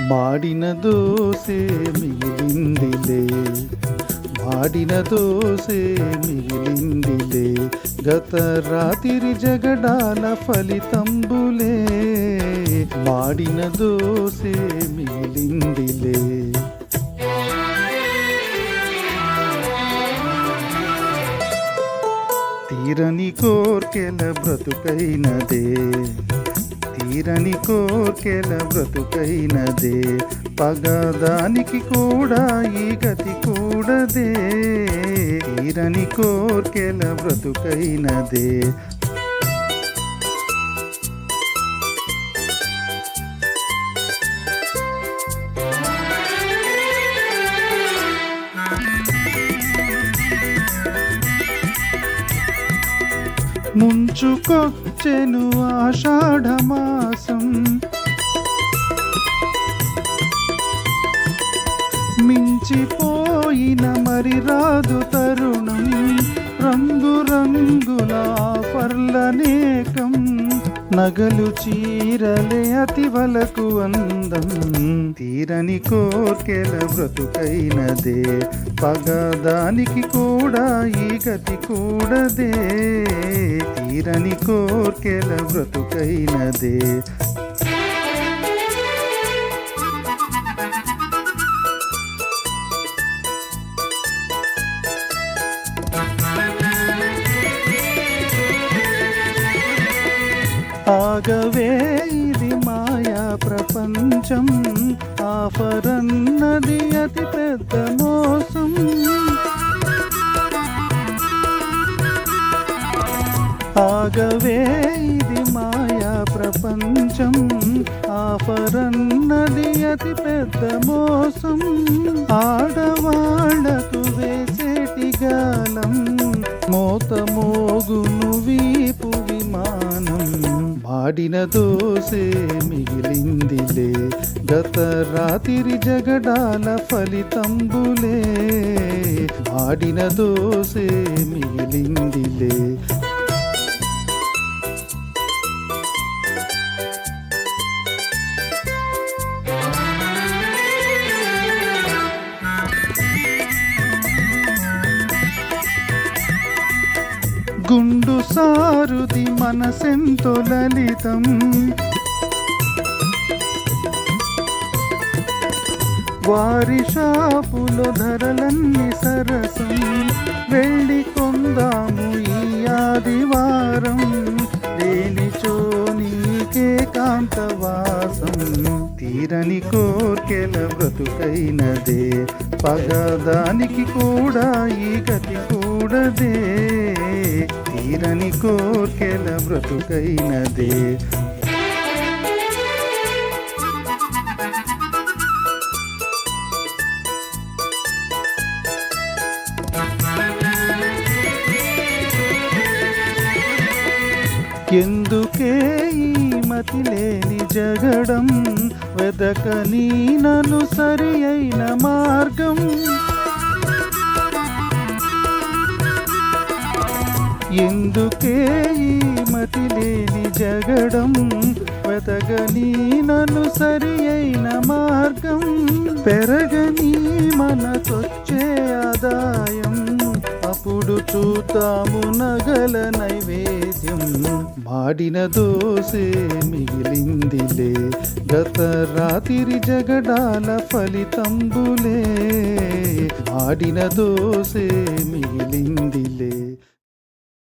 మాడిన దోసే మిగిలిందిలే, మాడిన దోసే మిగిలిందిలే, గత రాత్రి జగడాల ఫలితంబులే, మాడిన దోసే మిగిలిందిలే. తీరని కోర్కెల బ్రతుకైనదే, తీరని కోర్కెల బ్రతుకైనదే, పగదానికి కూడా ఈ గతి కూడదే, తీరని కోర్కెల బ్రతుకైనదే. ముంచుకొచ్చెను ఆషాఢమాసం, మించిపోయిన మరి రాదు తరుణం, రంగు రంగుల ఆఫర్లనేకం, నగలు చీరలే అతివలకు అందం, తీరని కోర్కెల బ్రతుకైనదే, పగదానికి కూడా ఈ గతి కూడదే, తీరని కోర్కెల బ్రతుకైనదే. ఆగవే ఇది మాయా ప్రపంచం, ఆఫరన్నది అతి పెద్ద మోసం, ఆగవే ఇది మాయా ప్రపంచం, ఆఫరన్నది అతి పెద్ద మోసం, ఆడవాళ్లకు వేసేటి గాలం, మోత మోగును వీపు విమానం, మాడిన దోసే మిగిలిందిలే, గత రాత్రి జగడాల ఫలితంబులే, మాడిన దోసే మిగిలిందిలే. గుండు సారుది మనసెంతో లలితం, వారి షాపులో ధరలన్నీ సరసం, వెళ్ళి కొందాము ఈ ఆదివారం, లేనిచో నీకే కాంతవాసం, తీరని కోర్కెల బ్రతుకైనదే, పగదానికి కూడా ఈ గతి కూడదే, తీరని కోర్కెల బ్రతుకైనదే. ఎందుకే ఈ మతిలేని జగడం, వెదకని నన్ను సరి అయిన మార్గం, ఎందుకే ఈ మతిలేని జగడం, వెతగని నన్ను సరి అయిన మార్గం, పెరగని మనకొచ్చే ఆదాయం, అప్పుడు చూతాము నగల నైవేద్యం, మాడిన దోసే మిగిలిందిలే, గత రాత్రి జగడాల ఫలితంబులే, మాడిన దోసే మిగిలిందిలే.